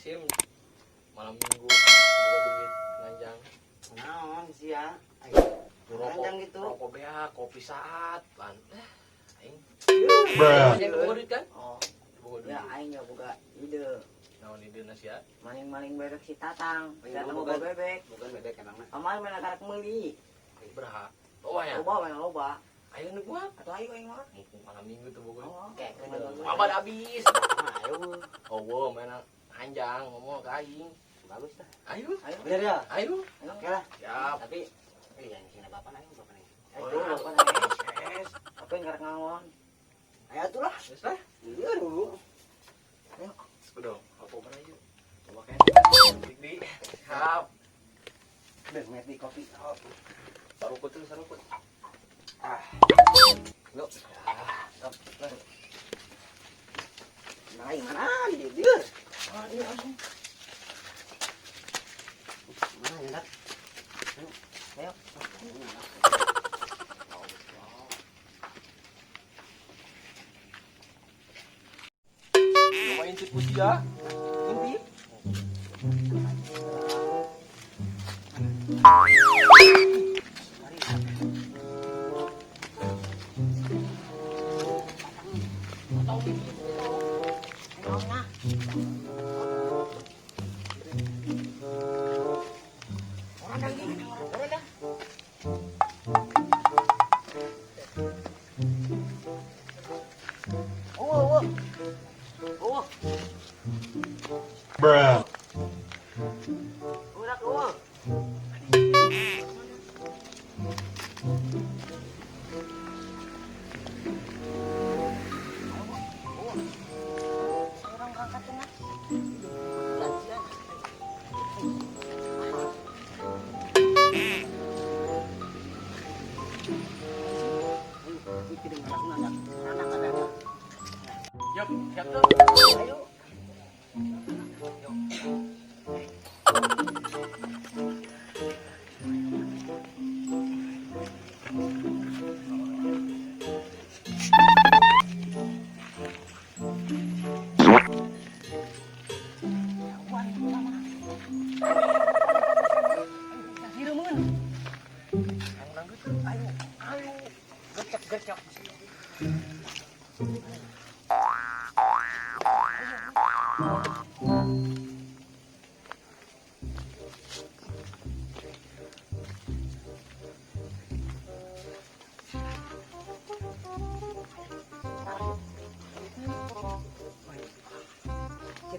sim malam minggu gua duit nganjang. Naon sih ya? Rokok gitu. Rokok beak, kopi saat, lan. Aing. Bruh. Aing boga duit kan? Oh, Boga duit. ya aing ya boga ide. Naon ide nasihat? Maling-maling bebek si Tatang. Iya, Datang bukan. boga bebek. Bukan bebek emangnya. Amal mana karek meuli. Beraha. Oh ya. Loba mana loba. Ayo nu gua. Atuh ayo aing mah. Mumpung malam minggu tuh boga. Oh, Kayak Abad habis. Ayo, Oh, wow, mana anjang ngomong ke aing. bagus dah. Ayo. Ayo. Bener ya? Ayo. Oke lah. Siap. Tapi, iya ini sini bapak nih, bapak nih. Ayo apa nangis? Apa yang karek ngangon? Ayo tuh lah. Wes lah. Iya dulu. Udah, apa merayu? Coba kan. Dik. Siap. Ben, met di kopi. Oh. Sarukut tuh, sarukut. Yuk. Stop. Nah, mana dia? Oh, iya langsung. Mana ya, Dak? Ayo. Coba intip putih ya. Intip. Bruh. Udah keluar. Orang berangkat tengah. Yuk, siap tuh. Ayo. Gercep.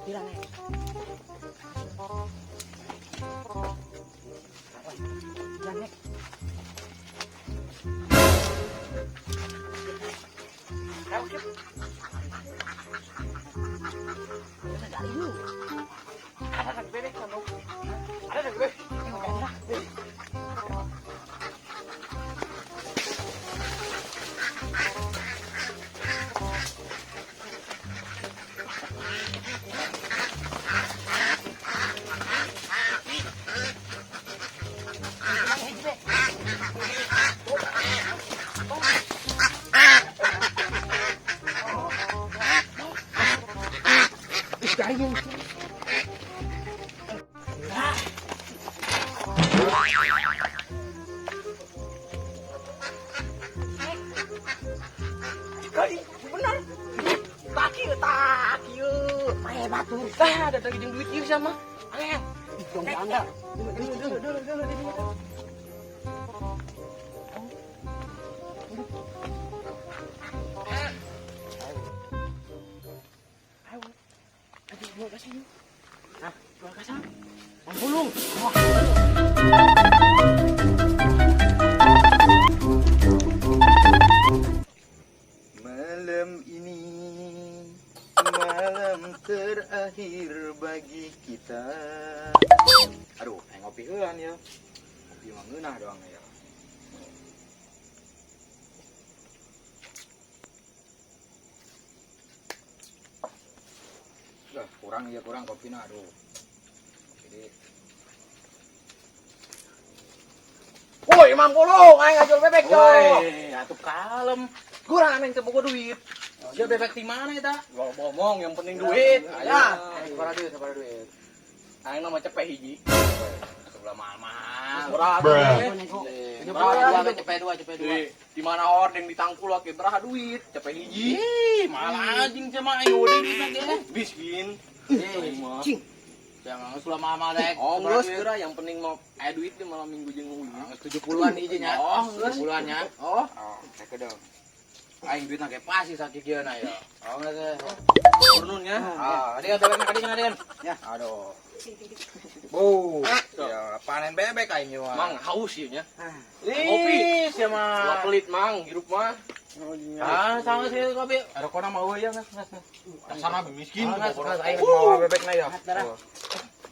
Bilang ya. Jangan nek. Ada nang bebek kamu. Ada nang bebek. Kali benar. Taki. Main batu. Ada lagi jeung duit ieu sama. Ayo. Dong Anda. Dulu. Ayo. Ayo gua kasih yuk. Hah, gua kasih. Pulung. Malam ini malam terakhir bagi kita. Aduh, ngopi heulan ya. Ngopi mah ngeunah doang ya. kurang kopinya aduh. Jadi woi, Imam Pulung, aing ngajul bebek, coy. woi, atuh kalem. Kurang aneh teu boga duit. Oh Siapa bebek di mana ya tak? Gua ngomong yang penting duit. Ayo. Sabar duit. Aing mah cepet hiji. Sebelah mama. Berapa? Berapa cepet dua. Di mana ordeng ditangkul lagi berapa duit? Cepet hiji. Malah anjing sama ayo deh duit lagi. Biskin. Cing. Jangan sulah mama dek. Oh, geus geura yang penting mau duit di malam minggu jeung uli. 70-an izinnya. Oh, 70-an nya. Oh. Cek dong. Aing duitna ge pasti sakit kieu na ya. Oh, geus. Turnun ya. Dia bebekna kadi cenah Den. Ya. Aduh. Ya panen bebek aing mah. Mang haus ieu nya. Kopi sia mah. Pelit mang hirup mah. Sama sih kopi. Ada kona mau ya ngas. Sana miskin aing mau bebekna ya.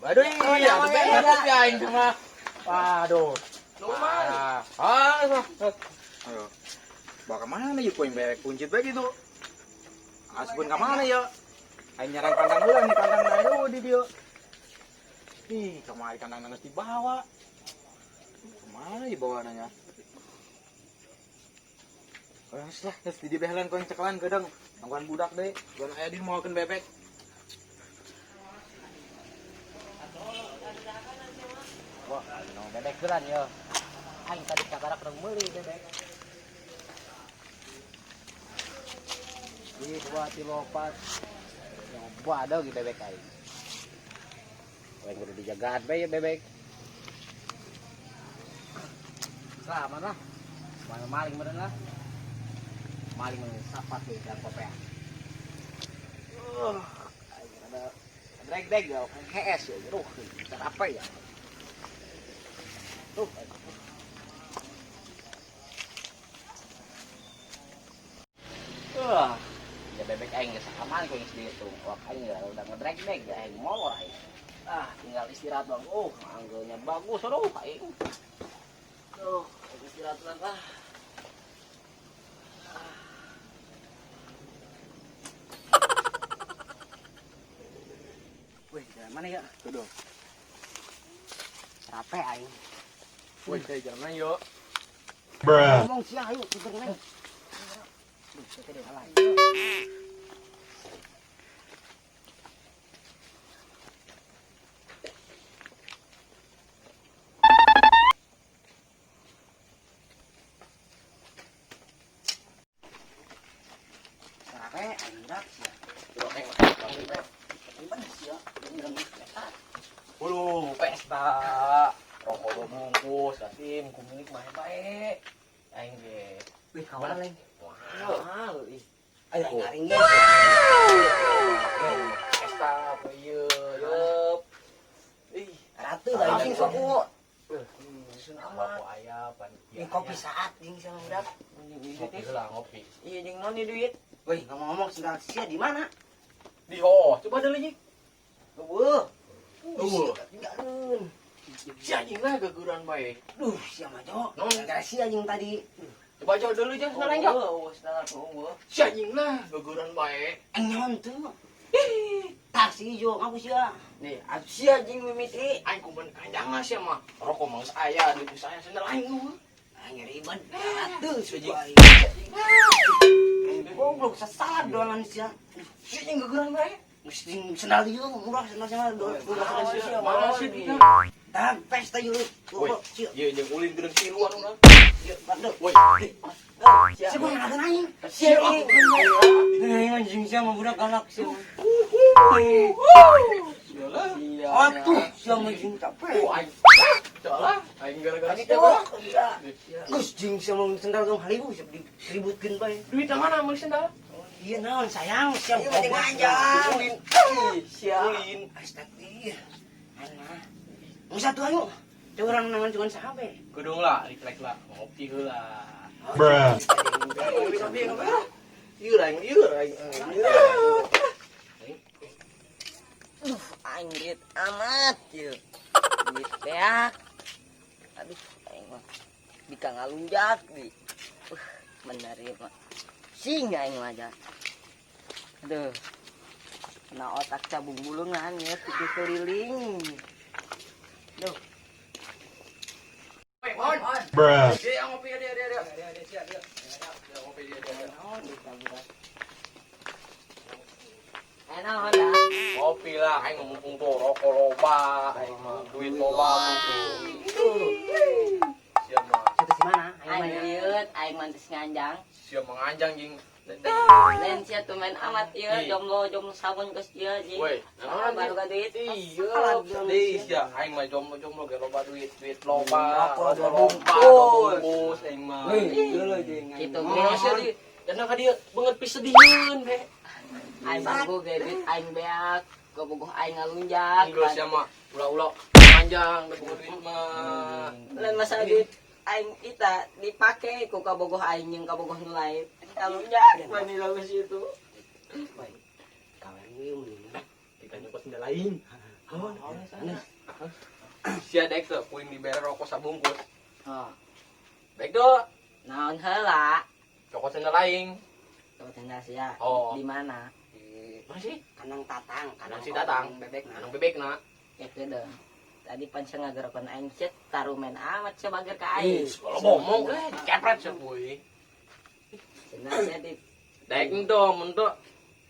Aduh iya bebek ya aing mah. Waduh. Lumayan. Ayo. Bawa kemana ya poin bebek kuncit bae gitu. Asbun ke mana ya? Aing nyarang kandang heula nih kandang ayo di dia. Ih, kemari kandang nangis dibawa. Kemana dibawa nanya? Wes lah, geus di behelan koeng cekelan gedeng. Nangguan budak deh. Gua aya di moakeun bebek. Wah, nong bebek beran ya. Aing tadi kakarak urang meuli bebek. Di 2 kilo 4. Nyoba ada lagi bebek aing. Aing kudu dijagaan bae ya bebek. Sama lah. Mana maling meureun lah. Maling sapat deh dan kopea. Ada drag ya, HS ya. Aduh, apa ya? Tuh. Ya bebek aing geus aman kok di itu. Wah, aing udah ngedrag ya aing molor aing. Tinggal istirahat dong. Anggelnya bagus aduh aing. Tuh, istirahat lah. Wih, jalan mana ya? Tuh dong. Capek aing. Wih, saya jalan yuk. Ngomong sih ayo puter nih. Duh, saya tidak salah. Capek aing dak ya. Pesta rokok bungkus kasim kumilik mah bae aing ge Wih, kawan lain. mahal ih Ayo ngaring ge. pesta apa ieu yeup ih Ratu langsung suku. sun apa aya pan Ini kopi saat jeung sama budak. ngopi lah ngopi Iya jeung non di duit. Wih, ngomong-ngomong singgal sia di mana? di ho coba deui lagi Eueuh. Tinggalkeun si anjing lah geguran bae Duh, sia mah jo. Gara sia jeung tadi. coba coba dulu aja sekarang ya si anjing lah geguran bae Nyaon tuh. Taksi jo ngaku sia. nih Atuh sia jeung mimiti. aing kumpul kandangan sih mah rokok mah geus aya di saya sendal aing eueuh Ngeriban. Atuh sudah. Goblok sasalah doangan sia. si anjing geguran bae Mesti sendal ieu murah sendal doang sia. mana sih kita Dah pesta ieu. woi Sia. ieu jeung ulin geureung tiluan urang Ieu badak. woi Sia mah ngadan aing. sia Anjing sia mah budak galak sia. Yalah. Atuh sia mah jeung capek. Aing. Yalah, aing gara-gara Tadi siapa? tuh. Gus jeung sia mah sendal dong 1000 siap diributkeun bae. Duit mana mun sendal? Iya naon sayang sia Ieu goblok ngajak. ulin. Sia ulin. Astagfirullah. Ana. Mun satu ayo. Teu urang nangan cuman sahabe. Kudung lah, refleks lah, ngopi heula. Bruh. Ieu aing. Aing duit amat ieu. Duit beak. Aduh, aing mah bika ngalunjak di. Bener ieu mah. Sing aing mah aja. Aduh. Kena otak cabung bulungan ya, 3 keliling. Duh. Mon. Bruh. Dia ngopi dia. Dia ngopi dia. naon dah. Kopi lah, aing ngomong tuh rokok loba, aing mah duit loba tuh. Siap mah, Situ si mana? Aing liut, aing mantis nganjang. siap menganjang jing. Lain sia tuh main amat ieu jomblo sabun geus ieu jeung. Woi, Naon baru ka duit. Iya, deis ya, aing mah jomblo ge loba duit loba. Rokok dua bungkus aing mah. Kitu Masih ge. di, jangan ka dia banget pisedieun be. Aing manggo ge duit aing beak, gobogoh aing ngalunjak. Geus ya mah, ulah panjang da duit mah. Lain masalah duit aing kita dipake ku kabogoh aing jeung kabogoh nu lain. Ngalunjak mani lagus itu. Kawan gue mendingan. Kita nyokot senda lain. Sia dek tuh, puing dibere rokok sabungkus. Oh, Dek tuh, naon heula? nyokot senda lain. Coba tenda sia. Oh. Di mana? Mana sih? Kanang tatang, Kanang si Tatang. bebek. Kanang bebek na. Itu deh. Tadi pan ngagerokeun aing cet tarumen amat sebager ka aing. Kalau ngomong kepret sih boy. Cenah sia di Dek tuh, mentu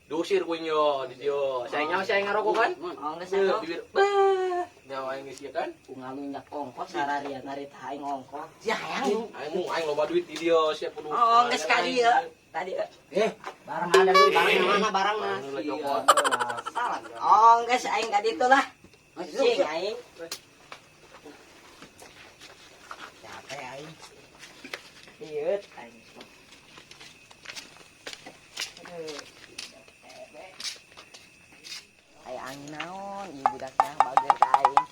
diusir kunyo di dia. Saya ngarokok kan? oh geus Tuh, atuh. bibir. Bah, nyawa aing geus ieu kan? Ku ngalunjak ongkos sararian narita aing ongkos. Ya yang. Aing loba duit di dia, siap kudu. Oh geus ka dieu. Tadi Barang ada gue, barang mana barang mas? salah. Oh geus aing ka ditu lah. Cing aing. Capek aing. Ieu aing. Ay angin naon, ieu budaknya bager ka aing.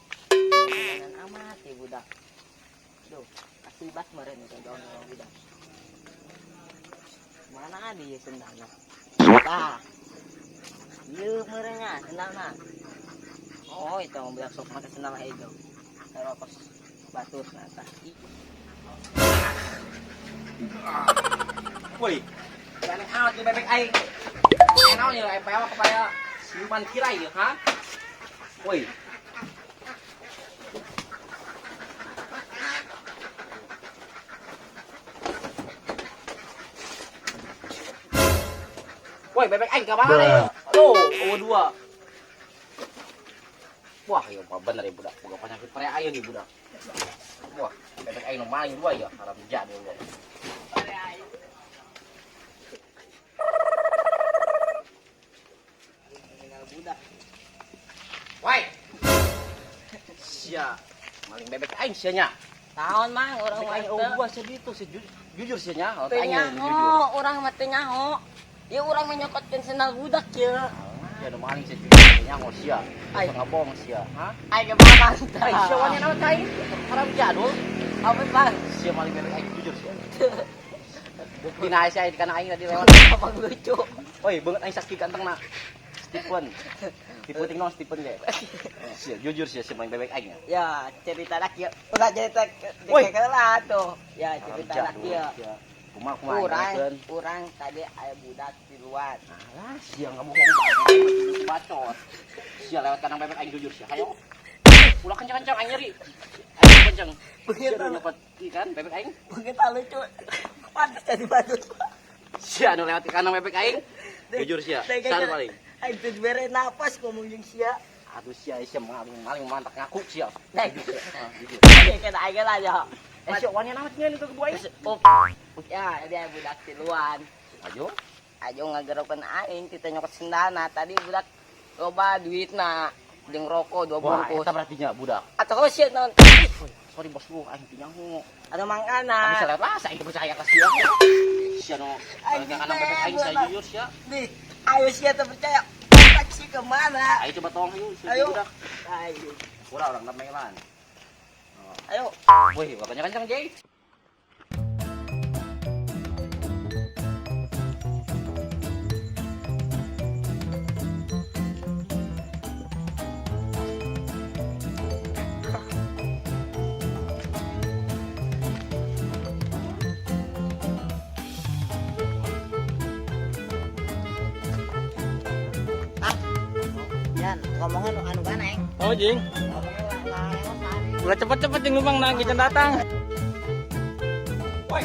Jangan amat ieu budak. Duh, asibat meureun itu daun budak. Mana dia sendalna? Tah. Ieu meureunnya sendalna. Oh, itu mau budak sok make sendal hijau. Terokos batur nata. Woi, jangan amat di bebek aing. Enak ya, PO kepaya simpan kirai ya, ha? Woi. Woi, bebek aing ka mana ya? Aduh, dua. Wah, ya bener ya budak. Boga penyakit pare ayeun nih budak. Wah, bebek aing nu maling dua ya, haram jadi ya. Budak. Woi. Sia, maling bebek aing sia nya. Tahun mang orang Bebek mah aing teu. gua seditu jujur sia nya, Teu aing jujur. nyaho, urang mah teu nyaho. Ieu urang menyokotkeun sendal budak ieu. Ya nu maling sia jujur nya ngos sia. Ai. Asa ngabong sia, ha? Aing ge mamang tah. Ai sia wanya naon aing? Haram jadul. Apa bang? Sia maling bebek aing jujur sia. Bukti na sia kana aing tadi lewat. Apa lucu? Oi, beungeut aing saksi gantengna. Stephen. Tipe ting non Stephen ge. Sia jujur sia maling bebek aing. Ya, cerita dak ieu. Ulah cerita Woi. heula tuh. Ya, cerita dak ieu. Kumaha Urang tadi aya budak di luar. Alah, sia ngomong banget. Bacot. Sia lewat kanang bebek aing jujur sia. Hayo. Ulah kencang-kencang aing nyeri. Aing kencang. Begitu. Sia dapat ikan bebek aing. Begitu lucu. Pantes jadi badut. Sia anu lewat kanang bebek aing. Jujur sia. Sar paling. Aing teu bere napas ngomong jeung sia. Aduh sia maling mantak ngaku sia. Nek. Jujur. Kita aing lah ya. Sia wanya namat nyeun itu kedua aing. Oh. Ya, dia budak tiluan. Ayo. Ayo ngagerokeun aing kita nyokot sendalna. Tadi budak loba duitna jeung rokok 2 Wah, bungkus. eta berarti nya budak. Atau sih naon? Sorry bos lu aing pinyahu. Atuh Bisa mangkana. lewat lah aing percaya ka sia. Sia nu kanang bebek aing sia jujur sia. Nih, ayo sia teu percaya. Taksi ke mana? Ayo coba tolong ayo sia Ayo. budak. Ayo. Urang memelan. Ayo. Wih, gak kencang-kencang, Jay. Yan, ngomongin anu kan, Eng. Oh jing, Ngomongin lah. udah cepet-cepet jing numpang nang kitchen datang. Woi,